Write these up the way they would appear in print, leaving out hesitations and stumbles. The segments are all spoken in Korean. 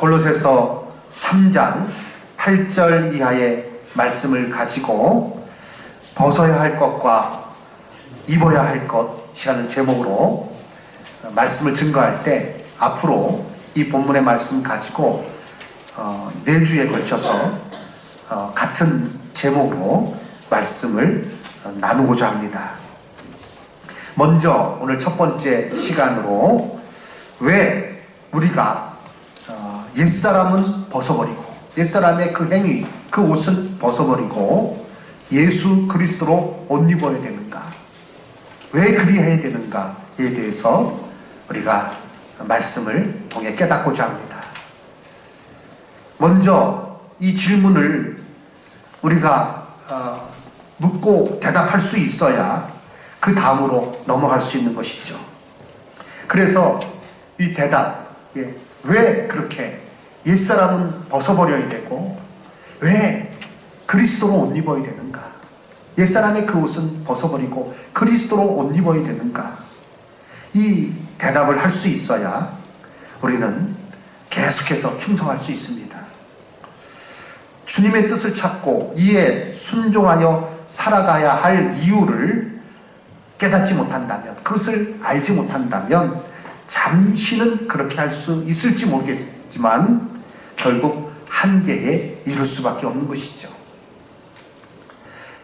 골로새서 3장 8절 이하의 말씀을 가지고 벗어야 할 것과 입어야 할 것이라는 제목으로 말씀을 증거할 때 앞으로 이 본문의 말씀 가지고 4주에 걸쳐서 같은 제목으로 말씀을 나누고자 합니다. 먼저 오늘 첫 번째 시간으로 왜 우리가 옛사람은 벗어버리고 옛사람의 그 행위, 그 옷은 벗어버리고 예수 그리스도로 옷 입어야 되는가, 왜 그리해야 되는가에 대해서 우리가 말씀을 통해 깨닫고자 합니다. 먼저 이 질문을 우리가 묻고 대답할 수 있어야 그 다음으로 넘어갈 수 있는 것이죠. 그래서 이 대답, 왜 그렇게 옛사람은 벗어버려야 되고 왜 그리스도로 옷 입어야 되는가, 옛사람의 그 옷은 벗어버리고 그리스도로 옷 입어야 되는가, 이 대답을 할 수 있어야 우리는 계속해서 충성할 수 있습니다. 주님의 뜻을 찾고 이에 순종하여 살아가야 할 이유를 깨닫지 못한다면, 그것을 알지 못한다면 잠시는 그렇게 할 수 있을지 모르겠지만 결국 한계에 이를 수밖에 없는 것이죠.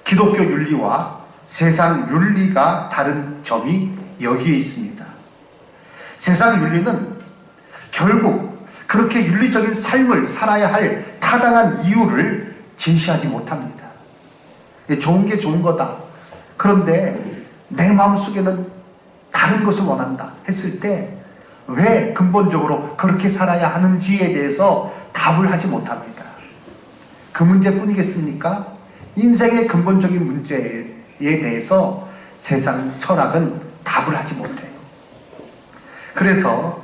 기독교 윤리와 세상 윤리가 다른 점이 여기에 있습니다. 세상 윤리는 결국 그렇게 윤리적인 삶을 살아야 할 타당한 이유를 제시하지 못합니다. 좋은 게 좋은 거다, 그런데 내 마음속에는 다른 것을 원한다 했을 때 왜 근본적으로 그렇게 살아야 하는지에 대해서 답을 하지 못합니다. 그 문제뿐이겠습니까? 인생의 근본적인 문제에 대해서 세상 철학은 답을 하지 못해요. 그래서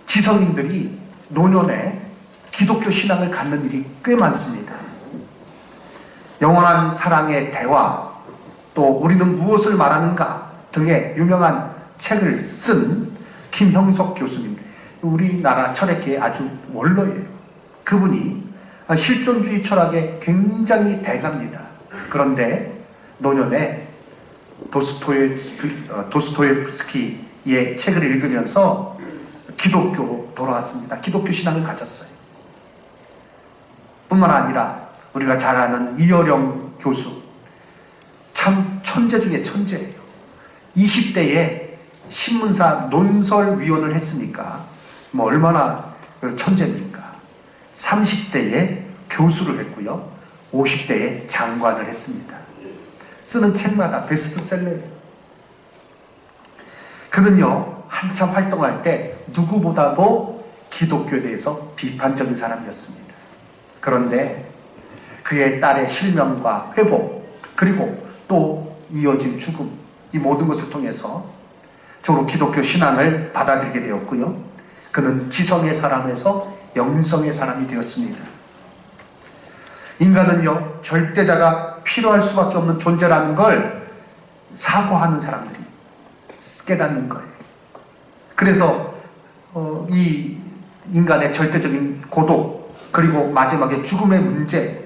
지성인들이 노년에 기독교 신앙을 갖는 일이 꽤 많습니다. 영원한 사랑의 대화, 또 우리는 무엇을 말하는가 등의 유명한 책을 쓴 김형석 교수님, 우리나라 철학계의 아주 원로예요. 그분이 실존주의 철학에 굉장히 대가입니다. 그런데 노년에 도스토옙스키의 책을 읽으면서 기독교로 돌아왔습니다. 기독교 신앙을 가졌어요. 뿐만 아니라 우리가 잘 아는 이어령 교수, 참 천재 중에 천재예요. 20대에 신문사 논설위원을 했으니까 뭐 얼마나 천재입니까? 30대에 교수를 했고요, 50대에 장관을 했습니다. 쓰는 책마다 베스트셀러예요. 그는요, 한참 활동할 때 누구보다도 기독교에 대해서 비판적인 사람이었습니다. 그런데 그의 딸의 실명과 회복, 그리고 또 이어진 죽음, 이 모든 것을 통해서 적으로 기독교 신앙을 받아들이게 되었고요, 그는 지성의 사람에서 영성의 사람이 되었습니다. 인간은요, 절대자가 필요할 수밖에 없는 존재라는 걸 사고하는 사람들이 깨닫는 거예요. 그래서 이 인간의 절대적인 고독, 그리고 마지막에 죽음의 문제,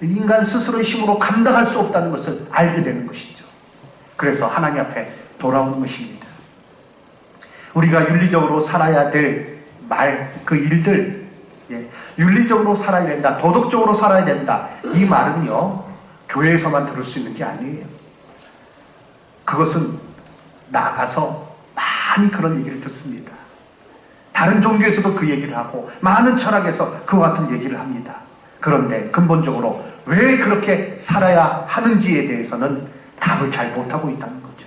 인간 스스로의 힘으로 감당할 수 없다는 것을 알게 되는 것이죠. 그래서 하나님 앞에 돌아오는 것입니다. 우리가 윤리적으로 살아야 될 그 일들, 윤리적으로 살아야 된다, 도덕적으로 살아야 된다, 이 말은요, 교회에서만 들을 수 있는 게 아니에요. 그것은 나가서 많이 그런 얘기를 듣습니다. 다른 종교에서도 그 얘기를 하고 많은 철학에서 그와 같은 얘기를 합니다. 그런데 근본적으로 왜 그렇게 살아야 하는지에 대해서는 답을 잘 못하고 있다는 거죠.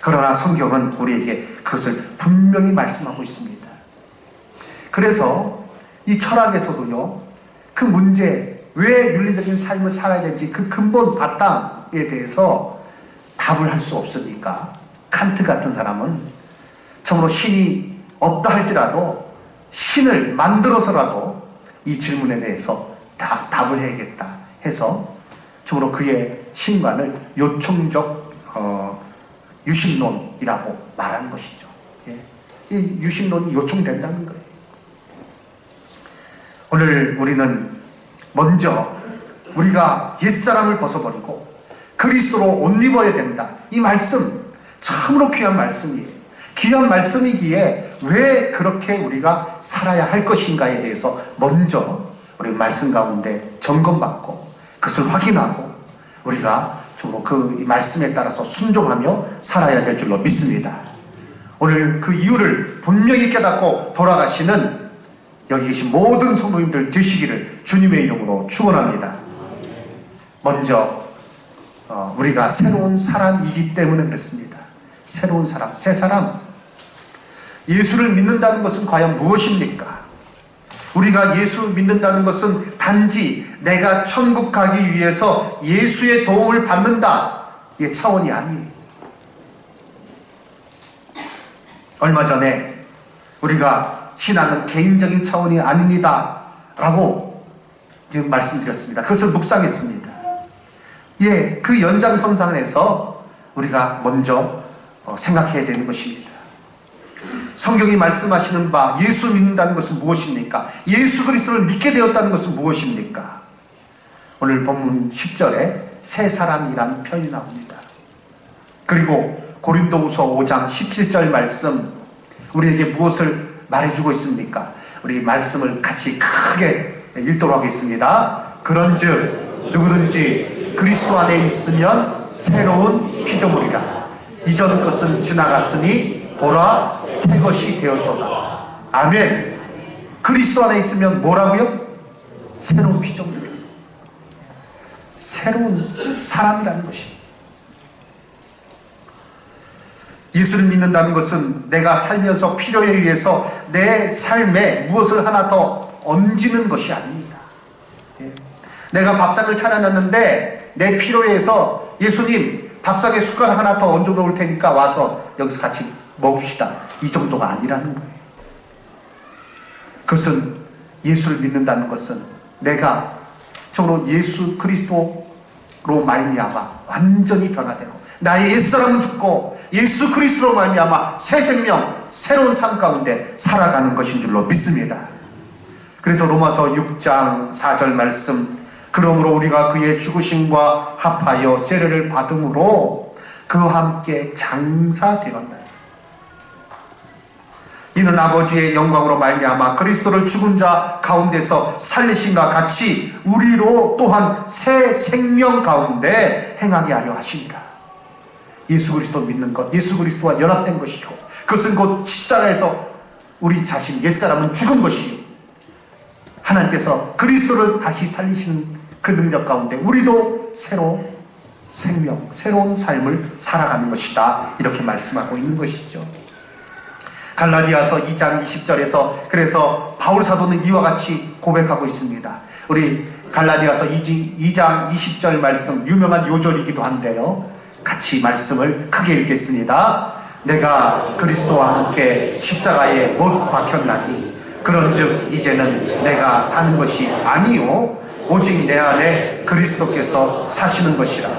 그러나 성경은 우리에게 그것을 분명히 말씀하고 있습니다. 그래서 이 철학에서도요, 그 문제, 왜 윤리적인 삶을 살아야 되는지 그 근본 바탕에 대해서 답을 할 수 없으니까 칸트 같은 사람은 참으로 신이 없다 할지라도 신을 만들어서라도 이 질문에 대해서 답을 해야겠다 해서 참으로 그의 신관을 요청적 유신론이라고 말하는 것이죠. 이 유식론이 요청된다는 거예요. 오늘 우리는 먼저 우리가 옛사람을 벗어버리고 그리스도로 옷 입어야 된다. 이 말씀 참으로 귀한 말씀이에요. 귀한 말씀이기에 왜 그렇게 우리가 살아야 할 것인가에 대해서 먼저 우리 말씀 가운데 점검받고 그것을 확인하고 우리가 정말 그 말씀에 따라서 순종하며 살아야 될 줄로 믿습니다. 오늘 그 이유를 분명히 깨닫고 돌아가시는 여기 계신 모든 성도님들 되시기를 주님의 이름으로 축원합니다. 먼저 우리가 새로운 사람이기 때문에 그렇습니다. 새로운 사람, 새 사람. 예수를 믿는다는 것은 과연 무엇입니까? 우리가 예수 믿는다는 것은 단지 내가 천국 가기 위해서 예수의 도움을 받는다, 이 차원이 아니에요. 얼마 전에 우리가 신앙은 개인적인 차원이 아닙니다 라고 지금 말씀드렸습니다. 그것을 묵상했습니다. 예, 그 연장선상에서 우리가 먼저 생각해야 되는 것입니다. 성경이 말씀하시는 바 예수 믿는다는 것은 무엇입니까? 예수 그리스도를 믿게 되었다는 것은 무엇입니까? 오늘 본문 10절에 새 사람이라는 표현이 나옵니다. 그리고 고린도후서 5장 17절 말씀, 우리에게 무엇을 말해주고 있습니까? 우리 말씀을 같이 크게 읽도록 하겠습니다. 그런즉 누구든지 그리스도 안에 있으면 새로운 피조물이라. 이전 것은 지나갔으니 보라 새 것이 되었도다. 아멘. 그리스도 안에 있으면 뭐라고요? 새로운 피조물이에요. 새로운 사람이라는 것이. 예수를 믿는다는 것은 내가 살면서 필요에 의해서 내 삶에 무엇을 하나 더 얹는 것이 아닙니다. 내가 밥상을 차려놨는데 내 필요에 의해서 예수님 밥상에 숟가락 하나 더 얹어 놓을 테니까 와서 여기서 같이 먹읍시다, 이 정도가 아니라는 거예요. 그것은 예수를 믿는다는 것은 내가 정말 예수 그리스도로 말미암아 완전히 변화되고 나의 옛사람은 죽고 예수 그리스도로 말미암아 새 생명, 새로운 삶 가운데 살아가는 것인 줄로 믿습니다. 그래서 로마서 6장 4절 말씀, 그러므로 우리가 그의 죽으심과 합하여 세례를 받음으로 그와 함께 장사되었나니 이는 아버지의 영광으로 말미암아 그리스도를 죽은 자 가운데서 살리심과 같이 우리로 또한 새 생명 가운데 행하게 하려 하십니다. 예수 그리스도 믿는 것, 예수 그리스도와 연합된 것이고 그것은 곧 십자가에서 우리 자신 옛사람은 죽은 것이요 하나님께서 그리스도를 다시 살리시는 그 능력 가운데 우리도 새로운 생명, 새로운 삶을 살아가는 것이다, 이렇게 말씀하고 있는 것이죠. 갈라디아서 2장 20절에서 그래서 바울 사도는 이와 같이 고백하고 있습니다. 우리 갈라디아서 2장 20절 말씀, 유명한 요절이기도 한데요, 같이 말씀을 크게 읽겠습니다. 내가 그리스도와 함께 십자가에 못 박혔나니 그런즉 이제는 내가 사는 것이 아니요 오직 내 안에 그리스도께서 사시는 것이라.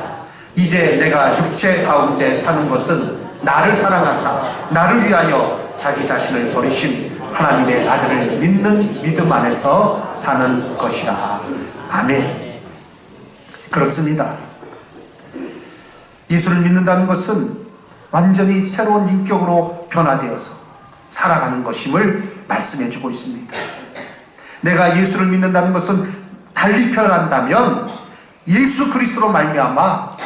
이제 내가 육체 가운데 사는 것은 나를 사랑하사 나를 위하여 자기 자신을 버리신 하나님의 아들을 믿는 믿음 안에서 사는 것이라. 아멘. 그렇습니다. 예수를 믿는다는 것은 완전히 새로운 인격으로 변화되어서 살아가는 것임을 말씀해 주고 있습니다. 내가 예수를 믿는다는 것은 달리 표현한다면 예수 그리스도로 말미암아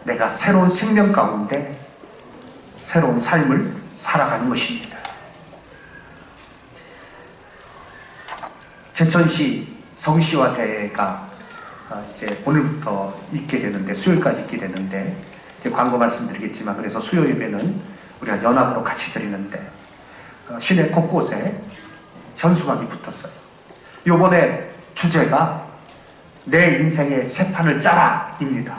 내가 새로운 생명 가운데 새로운 삶을 살아가는 것입니다. 제천시 성시화 대회가 이제 오늘부터 있게 되는데, 수요일까지 있게 되는데, 이제 광고 말씀드리겠지만, 그래서 수요 예배는 우리가 연합으로 같이 드리는데 시내 곳곳에 현수막이 붙었어요. 요번에 주제가 내 인생의 새 판을 짜라 입니다.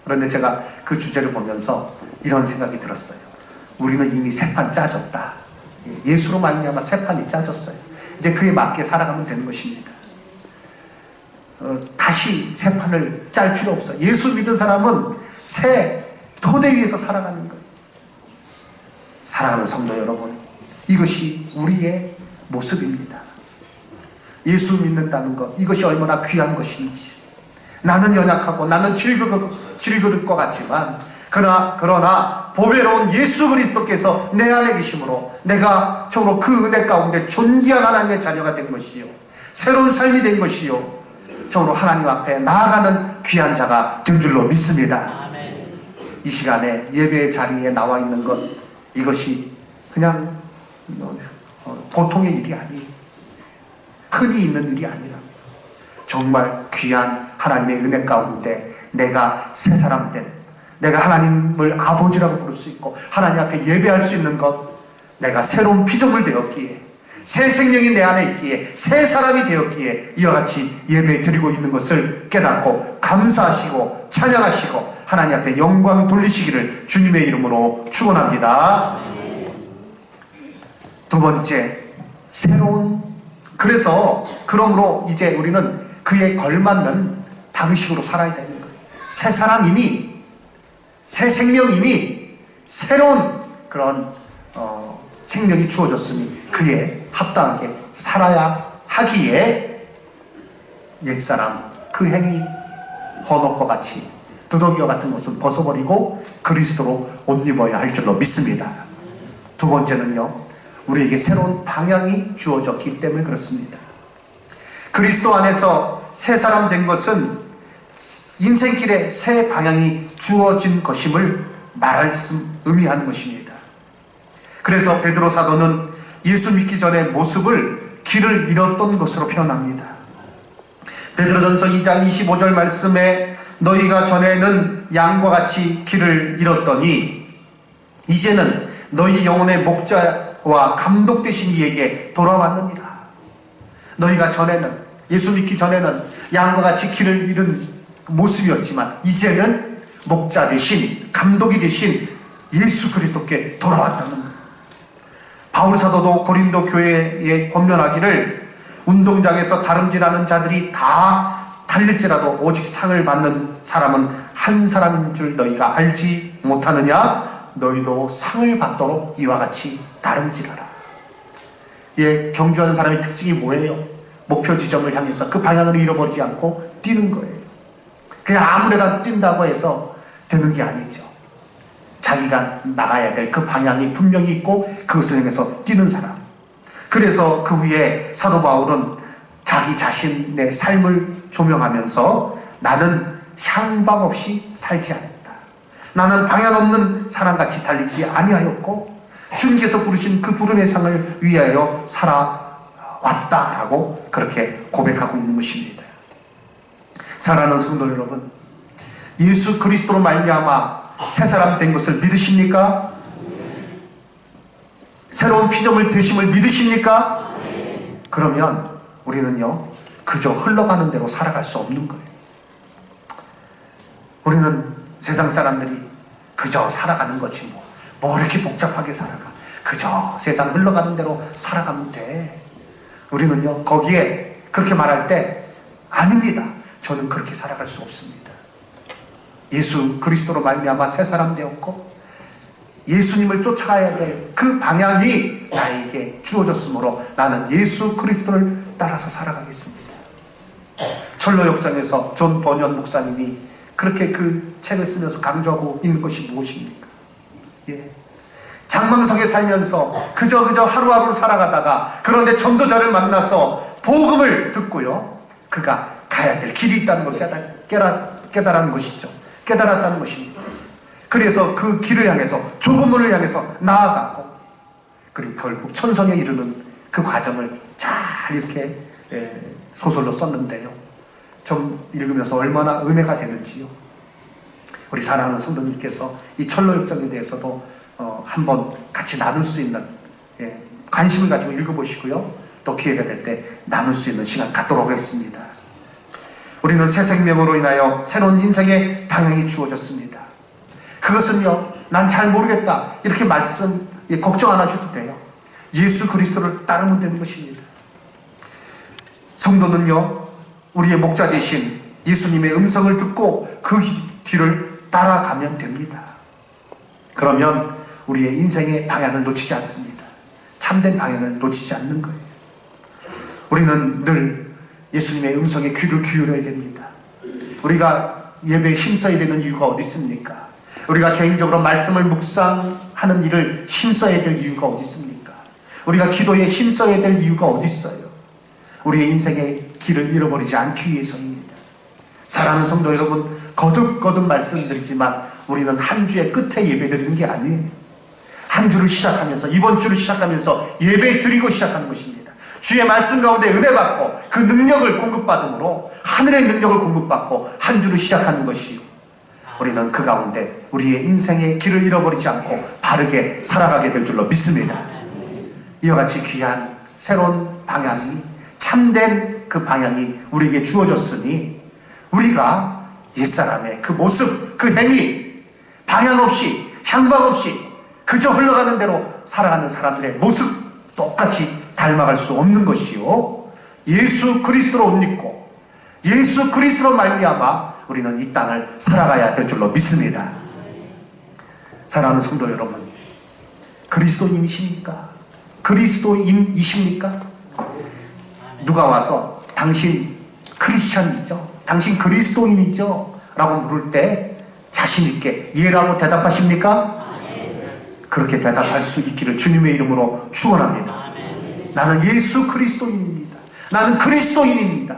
그런데 제가 그 주제를 보면서 이런 생각이 들었어요. 우리는 이미 새 판 짜졌다. 예수로 말미암아 새 판이 짜졌어요. 이제 그에 맞게 살아가면 되는 것입니다. 다시 새 판을 짤 필요 없어요. 예수 믿은 사람은 새 토대 위에서 살아가는 거예요. 사랑하는 성도 여러분, 이것이 우리의 모습입니다. 예수 믿는다는 것, 이것이 얼마나 귀한 것인지. 나는 연약하고 나는 질그릇 것 같지만 그러나 보배로운 예수 그리스도께서 내 안에 계심으로 내가 정말 그 은혜 가운데 존귀한 하나님의 자녀가 된 것이요, 새로운 삶이 된 것이요, 정말 하나님 앞에 나아가는 귀한 자가 된 줄로 믿습니다. 이 시간에 예배의 자리에 나와 있는 것, 이것이 그냥 보통의 일이 아니, 흔히 있는 일이 아니라 정말 귀한 하나님의 은혜 가운데 내가 새 사람 된, 내가 하나님을 아버지라고 부를 수 있고 하나님 앞에 예배할 수 있는 것, 내가 새로운 피조물 되었기에, 새 생명이 내 안에 있기에, 새 사람이 되었기에 이와 같이 예배 드리고 있는 것을 깨닫고 감사하시고 찬양하시고 하나님 앞에 영광 돌리시기를 주님의 이름으로 축원합니다. 두 번째, 새로운, 그러므로 이제 우리는 그에 걸맞는 방식으로 살아야 되는 거예요. 새 사람이니, 새 생명이니, 새로운 그런 생명이 주어졌으니 그에 합당하게 살아야 하기에 옛사람, 그 행위, 헌옷과 같이 두더기와 같은 것은 벗어버리고 그리스도로 옷 입어야 할 줄로 믿습니다. 두 번째는요, 우리에게 새로운 방향이 주어졌기 때문에 그렇습니다. 그리스도 안에서 새 사람 된 것은 인생길에 새 방향이 주어진 것임을 의미하는 것입니다. 그래서 베드로 사도는 예수 믿기 전의 모습을 길을 잃었던 것으로 표현합니다. 베드로전서 2장 25절 말씀에 너희가 전에는 양과 같이 길을 잃었더니 이제는 너희 영혼의 목자와 감독 되신 이에게 돌아왔느니라. 너희가 전에는, 예수 믿기 전에는 양과 같이 길을 잃은 모습이었지만 이제는 목자 되신, 감독이 되신 예수 그리스도께 돌아왔다는 거예요. 바울 사도도 고린도 교회에 권면하기를 운동장에서 다름질하는 자들이 다 달릴지라도 오직 상을 받는 사람은 한 사람인 줄 너희가 알지 못하느냐? 너희도 상을 받도록 이와 같이 다름질하라. 경주하는 사람의 특징이 뭐예요? 목표 지점을 향해서 그 방향을 잃어버리지 않고 뛰는 거예요. 그냥 아무데나 뛴다고 해서 되는 게 아니죠. 자기가 나가야 될 그 방향이 분명히 있고 그것을 향해서 뛰는 사람. 그래서 그 후에 사도 바울은 자기 자신의 삶을 조명하면서 나는 향방 없이 살지 않았다. 나는 방향 없는 사람같이 달리지 아니하였고 주님께서 부르신 그 부름의 상을 위하여 살아왔다라고 그렇게 고백하고 있는 것입니다. 사랑하는 성도 여러분, 예수 그리스도로 말미암아 새 사람 된 것을 믿으십니까? 새로운 피조물 되심을 믿으십니까? 그러면 우리는요, 그저 흘러가는 대로 살아갈 수 없는 거예요. 우리는 세상 사람들이 그저 살아가는 거지 뭐 이렇게 복잡하게 살아가. 그저 세상 흘러가는 대로 살아가면 돼. 우리는요, 거기에 그렇게 말할 때 아닙니다. 저는 그렇게 살아갈 수 없습니다. 예수 그리스도로 말미암아 새 사람 되었고 예수님을 쫓아가야 될 그 방향이 나에게 주어졌으므로 나는 예수 그리스도를 따라서 살아가겠습니다. 철로역정에서 존 버년 목사님이 그렇게 그 책을 쓰면서 강조하고 있는 것이 무엇입니까? 장망성에 살면서 그저 하루하루 살아가다가 그런데 전도자를 만나서 복음을 듣고요, 그가 가야 될 길이 있다는 걸 깨달은 것이죠. 깨달았다는 것입니다. 그래서 그 길을 향해서, 좁은 문을 향해서 나아가고, 그리고 결국 천성에 이르는 그 과정을 잘 이렇게 소설로 썼는데요, 좀 읽으면서 얼마나 은혜가 되는지요. 우리 사랑하는 성도님께서 이 철로역정에 대해서도 한번 같이 나눌 수 있는 관심을 가지고 읽어보시고요, 또 기회가 될 때 나눌 수 있는 시간 갖도록 하겠습니다. 우리는 새 생명으로 인하여 새로운 인생의 방향이 주어졌습니다. 그것은요, 난 잘 모르겠다 이렇게 걱정 안 하셔도 돼요. 예수 그리스도를 따르면 되는 것입니다. 성도는요, 우리의 목자 되신 예수님의 음성을 듣고 그 뒤를 따라가면 됩니다. 그러면 우리의 인생의 방향을 놓치지 않습니다. 참된 방향을 놓치지 않는 거예요. 우리는 늘 예수님의 음성에 귀를 기울여야 됩니다. 우리가 예배에 힘써야 되는 이유가 어디 있습니까? 우리가 개인적으로 말씀을 묵상하는 일을 힘써야 될 이유가 어디 있습니까? 우리가 기도에 힘써야 될 이유가 어디 있어요? 우리의 인생의 길을 잃어버리지 않기 위해서입니다. 사랑하는 성도 여러분, 거듭거듭 말씀드리지만 우리는 한 주의 끝에 예배 드리는 게 아니에요. 한 주를 시작하면서, 이번 주를 시작하면서 예배 드리고 시작하는 것입니다. 주의 말씀 가운데 은혜받고 그 능력을 공급받음으로, 하늘의 능력을 공급받고 한 주를 시작하는 것이요, 우리는 그 가운데 우리의 인생의 길을 잃어버리지 않고 바르게 살아가게 될 줄로 믿습니다. 이와 같이 귀한 새로운 방향이, 참된 그 방향이 우리에게 주어졌으니 우리가 옛사람의 그 모습, 그 행위, 방향 없이, 향방 없이 그저 흘러가는 대로 살아가는 사람들의 모습 똑같이 닮아갈 수 없는 것이요, 예수 그리스도로 옷 입고 예수 그리스도로 말미암아 우리는 이 땅을 살아가야 될 줄로 믿습니다. 사랑하는 성도 여러분, 그리스도인이십니까? 그리스도인이십니까? 누가 와서 당신 크리스찬이죠? 당신 그리스도인이죠? 라고 물을 때 자신 있게 예라고 대답하십니까? 그렇게 대답할 수 있기를 주님의 이름으로 축원합니다. 나는 예수 그리스도인입니다. 나는 그리스도인입니다.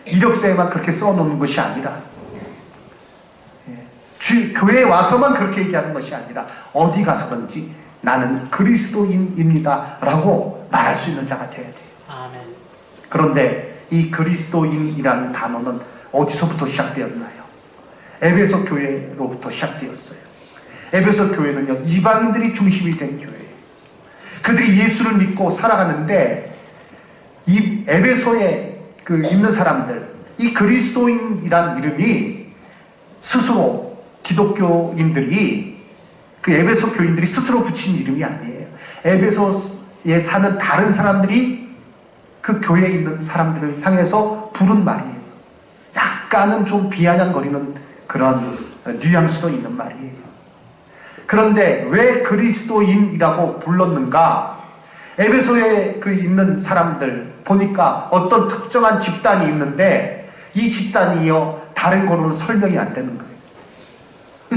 이력서에만 그렇게 써놓는 것이 아니라, 교회에 와서만 그렇게 얘기하는 것이 아니라 어디 가서든지 나는 그리스도인입니다 라고 말할 수 있는 자가 되어야 돼요. 아멘. 그런데 이 그리스도인이라는 단어는 어디서부터 시작되었나요? 에베소 교회로부터 시작되었어요. 에베소 교회는요, 이방인들이 중심이 된 교회예요. 그들이 예수를 믿고 살아가는데 이 에베소에 있는 사람들, 이 그리스도인이란 이름이 스스로 기독교인들이, 그 에베소 교인들이 스스로 붙인 이름이 아니에요. 에베소에 사는 다른 사람들이 그 교회에 있는 사람들을 향해서 부른 말이에요. 약간은 좀 비아냥거리는 그런 뉘앙스도 있는 말이에요. 그런데 왜 그리스도인이라고 불렀는가? 에베소에 있는 사람들 보니까 어떤 특정한 집단이 있는데 이 집단이요, 다른 거로는 설명이 안 되는 거예요.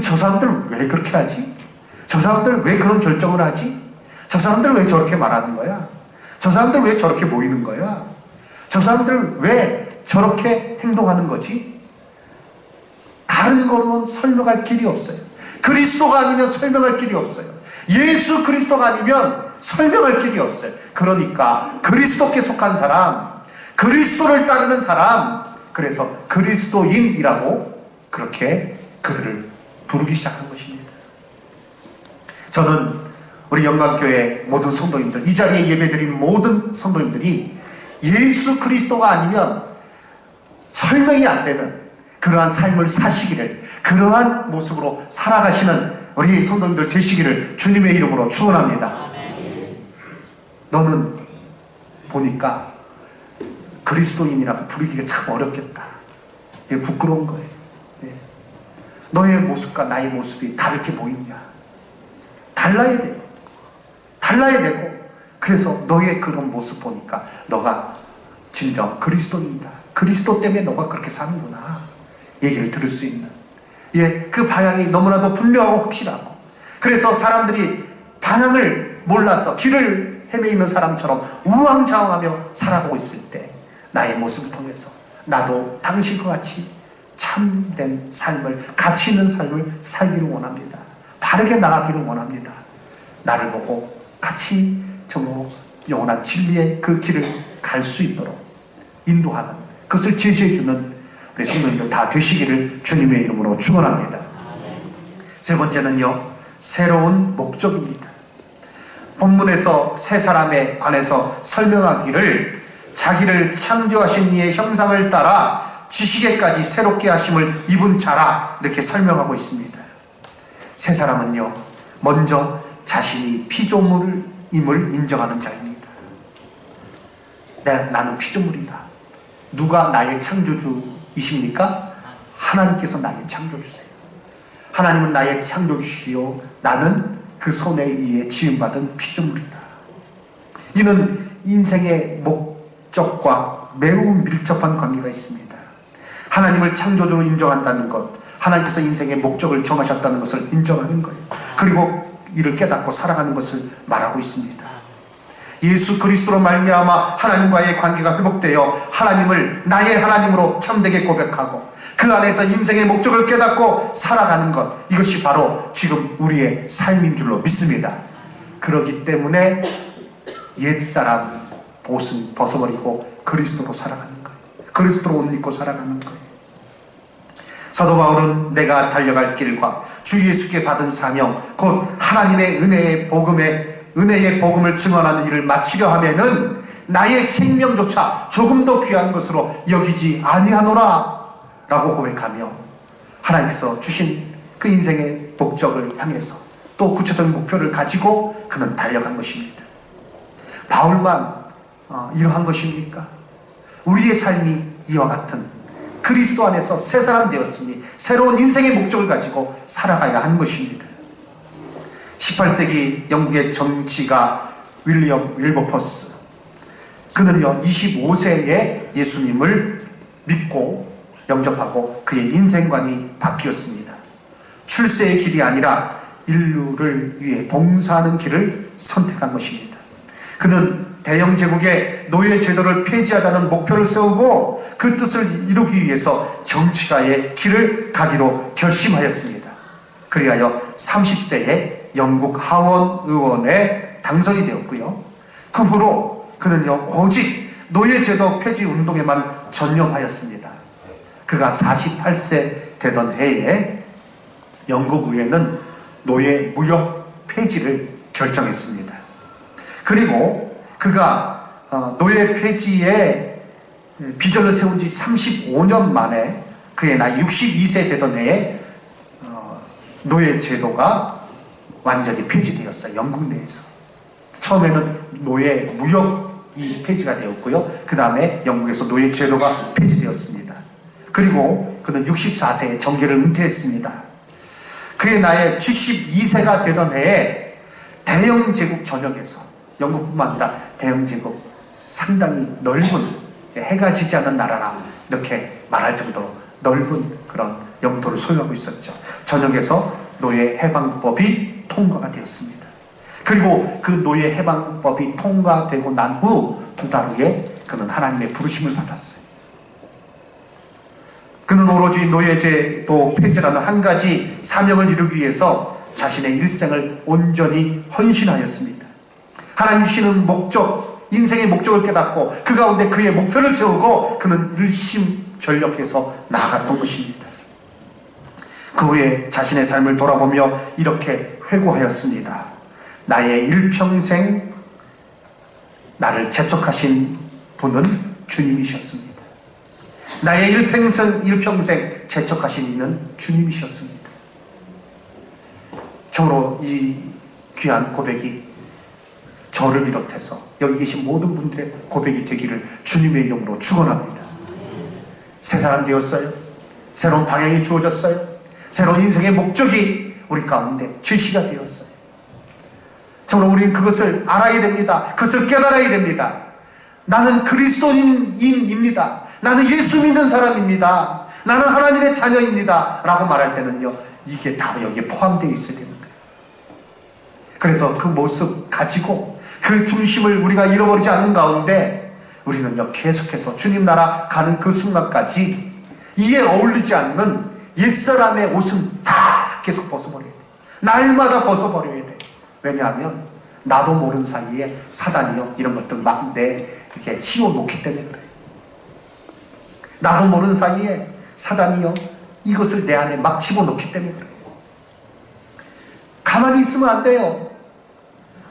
저 사람들 왜 그렇게 하지? 저 사람들 왜 그런 결정을 하지? 저 사람들 왜 저렇게 말하는 거야? 저 사람들 왜 저렇게 모이는 거야? 저 사람들 왜 저렇게 행동하는 거지? 다른 거로는 설명할 길이 없어요. 그리스도가 아니면 설명할 길이 없어요. 예수 그리스도가 아니면 설명할 길이 없어요. 그러니까 그리스도께 속한 사람, 그리스도를 따르는 사람, 그래서 그리스도인이라고 그렇게 그들을 부르기 시작한 것입니다. 저는 우리 영광교회 모든 성도님들, 이 자리에 예배드린 모든 성도님들이 예수 그리스도가 아니면 설명이 안 되는 그러한 삶을 사시기를, 그러한 모습으로 살아가시는 우리 성도님들 되시기를 주님의 이름으로 축원합니다. 너는 보니까 그리스도인이라고 부르기가 참 어렵겠다. 이게 부끄러운 거예요. 너의 모습과 나의 모습이 다르게 보이냐? 달라야 돼요. 달라야 되고, 그래서 너의 그런 모습 보니까 너가 진정 그리스도인이다. 그리스도 때문에 너가 그렇게 사는구나. 얘기를 들을 수 있는, 그 방향이 너무나도 분명하고 확실하고, 그래서 사람들이 방향을 몰라서 길을 헤매이는 사람처럼 우왕좌왕하며 살아가고 있을 때 나의 모습을 통해서 나도 당신과 같이 참된 삶을, 가치 있는 삶을 살기를 원합니다. 바르게 나가기를 원합니다. 나를 보고 같이 정말 영원한 진리의 그 길을 갈 수 있도록 인도하는, 그것을 제시해주는 우리 성도님들 다 되시기를 주님의 이름으로 축원합니다. 세 번째는요, 새로운 목적입니다. 본문에서 세 사람에 관해서 설명하기를 자기를 창조하신 이의 형상을 따라 지식에까지 새롭게 하심을 입은 자라, 이렇게 설명하고 있습니다. 세 사람은요, 먼저 자신이 피조물임을 인정하는 자입니다. 나는 피조물이다. 누가 나의 창조주이십니까? 하나님께서 나의 창조주세요. 하나님은 나의 창조주시요 나는 그 손에 의해 지음받은 피조물이다. 이는 인생의 목적과 매우 밀접한 관계가 있습니다. 하나님을 창조주로 인정한다는 것, 하나님께서 인생의 목적을 정하셨다는 것을 인정하는 거예요. 그리고 이를 깨닫고 살아가는 것을 말하고 있습니다. 예수 그리스도로 말미암아 하나님과의 관계가 회복되어 하나님을 나의 하나님으로 참되게 고백하고 그 안에서 인생의 목적을 깨닫고 살아가는 것, 이것이 바로 지금 우리의 삶인 줄로 믿습니다. 그렇기 때문에 옛사람 옷은 벗어버리고 그리스도로 살아가는 거예요. 그리스도로 옷 입고 살아가는 거예요. 사도 바울은 내가 달려갈 길과 주 예수께 받은 사명, 곧 하나님의 은혜의 복음을 증언하는 일을 마치려 하면은 나의 생명조차 조금 더 귀한 것으로 여기지 아니하노라 라고 고백하며 하나님께서 주신 그 인생의 목적을 향해서 또 구체적인 목표를 가지고 그는 달려간 것입니다. 바울만 이러한 것입니까? 우리의 삶이 이와 같은 그리스도 안에서 새 사람 되었으니 새로운 인생의 목적을 가지고 살아가야 하는 것입니다. 18세기 영국의 정치가 윌리엄 윌버퍼스, 그는요 25세에 예수님을 믿고 영접하고 그의 인생관이 바뀌었습니다. 출세의 길이 아니라 인류를 위해 봉사하는 길을 선택한 것입니다. 그는 대영 제국의 노예 제도를 폐지하자는 목표를 세우고 그 뜻을 이루기 위해서 정치가의 길을 가기로 결심하였습니다. 그리하여 30세에 영국 하원 의원에 당선이 되었고요. 그 후로 그는요 오직 노예 제도 폐지 운동에만 전념하였습니다. 그가 48세 되던 해에 영국 의회는 노예 무역 폐지를 결정했습니다. 그리고 그가 노예 폐지의 비전을 세운 지 35년 만에 그의 나이 62세 되던 해에 노예 제도가 완전히 폐지되었어요. 영국 내에서. 처음에는 노예 무역이 폐지가 되었고요. 그 다음에 영국에서 노예 제도가 폐지되었습니다. 그리고 그는 64세에 정계를 은퇴했습니다. 그의 나이 72세가 되던 해에 대영 제국 전역에서, 영국뿐만 아니라 대영 제국 상당히 넓은, 해가 지지 않는 나라라 이렇게 말할 정도로 넓은 그런 영토를 소유하고 있었죠. 전역에서 노예 해방법이 통과가 되었습니다. 그리고 그 노예 해방법이 통과되고 난 후 2달 후에 그는 하나님의 부르심을 받았어요. 그는 오로지 노예제도 폐지라는 한 가지 사명을 이루기 위해서 자신의 일생을 온전히 헌신하였습니다. 하나님 주시는 목적, 인생의 목적을 깨닫고 그 가운데 그의 목표를 세우고 그는 일심전력해서 나아갔던 것입니다. 그 후에 자신의 삶을 돌아보며 이렇게 회고하였습니다. 나의 일평생 나를 재촉하신 분은 주님이셨습니다. 나의 일평생 재촉하신 이는 주님이셨습니다. 저로 이 귀한 고백이 저를 비롯해서 여기 계신 모든 분들의 고백이 되기를 주님의 이름으로 축원합니다. 새 사람 되었어요. 새로운 방향이 주어졌어요. 새로운 인생의 목적이 우리 가운데 제시가 되었어요. 저는 우리는 그것을 알아야 됩니다. 그것을 깨달아야 됩니다. 나는 그리스도인입니다. 나는 예수 믿는 사람입니다. 나는 하나님의 자녀입니다. 라고 말할 때는요, 이게 다 여기에 포함되어 있어야 되는 거예요. 그래서 그 모습 가지고 그 중심을 우리가 잃어버리지 않는 가운데 우리는요, 계속해서 주님 나라 가는 그 순간까지 이에 어울리지 않는 옛사람의 옷은 다 계속 벗어버려야 돼. 날마다 벗어버려야 돼. 왜냐하면 나도 모르는 사이에 사단이요, 이런 것들 막 이렇게 씌워놓기 때문에 그래요. 나도 모르는 사이에 사단이요, 이것을 내 안에 막 집어넣기 때문에 그래요. 가만히 있으면 안 돼요.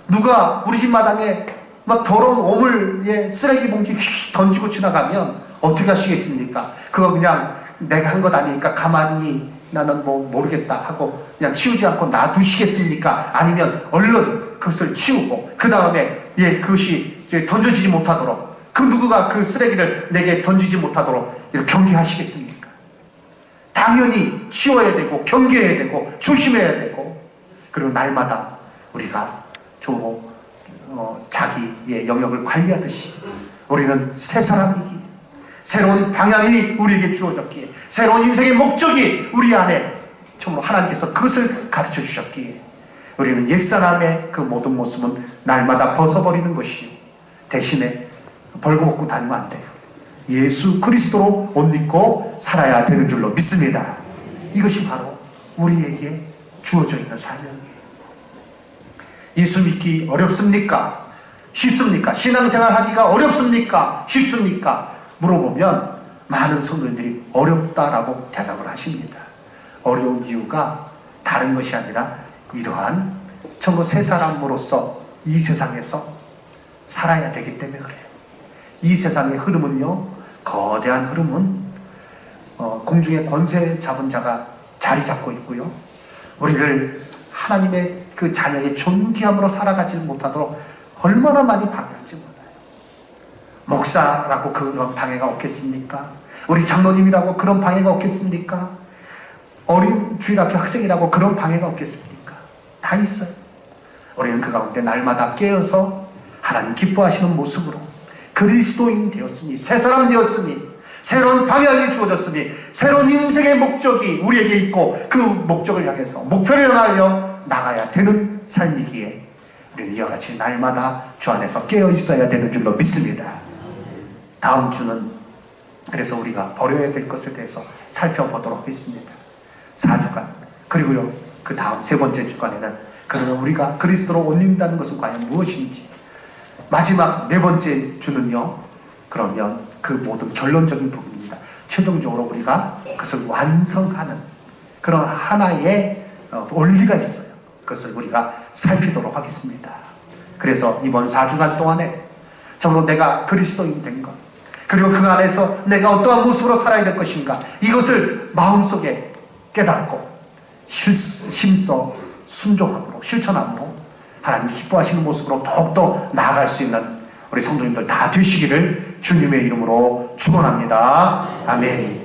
누가 우리 집 마당에 막 더러운 오물, 쓰레기 봉지 휙 던지고 지나가면 어떻게 하시겠습니까? 그거 그냥 내가 한 것 아니니까 가만히 나는 뭐 모르겠다 하고 그냥 치우지 않고 놔두시겠습니까? 아니면 얼른 그것을 치우고 그 다음에 그것이 던져지지 못하도록, 그 누구가 그 쓰레기를 내게 던지지 못하도록 이렇게 경계하시겠습니까? 당연히 치워야 되고 경계해야 되고 조심해야 되고, 그리고 날마다 우리가 자기의 영역을 관리하듯이 우리는 새 사람이기에, 새로운 방향이 우리에게 주어졌기에, 새로운 인생의 목적이 우리 안에 참으로 하나님께서 그것을 가르쳐 주셨기에 우리는 옛사람의 그 모든 모습은 날마다 벗어버리는 것이요, 대신에 벌거벗고 다니면 안 돼요. 예수 그리스도로 옷 입고 살아야 되는 줄로 믿습니다. 이것이 바로 우리에게 주어져 있는 사명이에요. 예수 믿기 어렵습니까? 쉽습니까? 신앙생활 하기가 어렵습니까? 쉽습니까? 물어보면 많은 성도님들이 어렵다라고 대답을 하십니다. 어려운 이유가 다른 것이 아니라 이러한 전부 새 사람으로서 이 세상에서 살아야 되기 때문에 그래요. 이 세상의 흐름은요, 거대한 흐름은 공중의 권세 잡은 자가 자리 잡고 있고요, 우리를 하나님의 그 자녀의 존귀함으로 살아가지 못하도록 얼마나 많이 방해할지 몰라요. 목사라고 그런 방해가 없겠습니까? 우리 장로님이라고 그런 방해가 없겠습니까? 어린 주일학교 학생이라고 그런 방해가 없겠습니까? 다 있어요. 우리는 그 가운데 날마다 깨어서 하나님 기뻐하시는 모습으로 그리스도인 되었으니, 새 사람 되었으니, 새로운 방향이 주어졌으니, 새로운 인생의 목적이 우리에게 있고 그 목적을 향해서 목표를 향하여 나가야 되는 삶이기에 우리는 이와 같이 날마다 주 안에서 깨어 있어야 되는 줄로 믿습니다. 다음 주는 그래서 우리가 버려야 될 것에 대해서 살펴보도록 하겠습니다. 4주간, 그리고요 그 다음 세 번째 주간에는 그러면 우리가 그리스도로 옷 입는다는 것은 과연 무엇인지, 마지막 네 번째 주는요, 그러면 그 모든 결론적인 부분입니다. 최종적으로 우리가 그것을 완성하는 그런 하나의 원리가 있어요. 그것을 우리가 살피도록 하겠습니다. 그래서 이번 4주간 동안에 정말 내가 그리스도인 된 것, 그리고 그 안에서 내가 어떠한 모습으로 살아야 될 것인가, 이것을 마음속에 깨닫고 힘써 순종함으로 실천함으로 하나님 기뻐하시는 모습으로 더욱더 나아갈 수 있는 우리 성도님들 다 되시기를 주님의 이름으로 축원합니다. 아멘.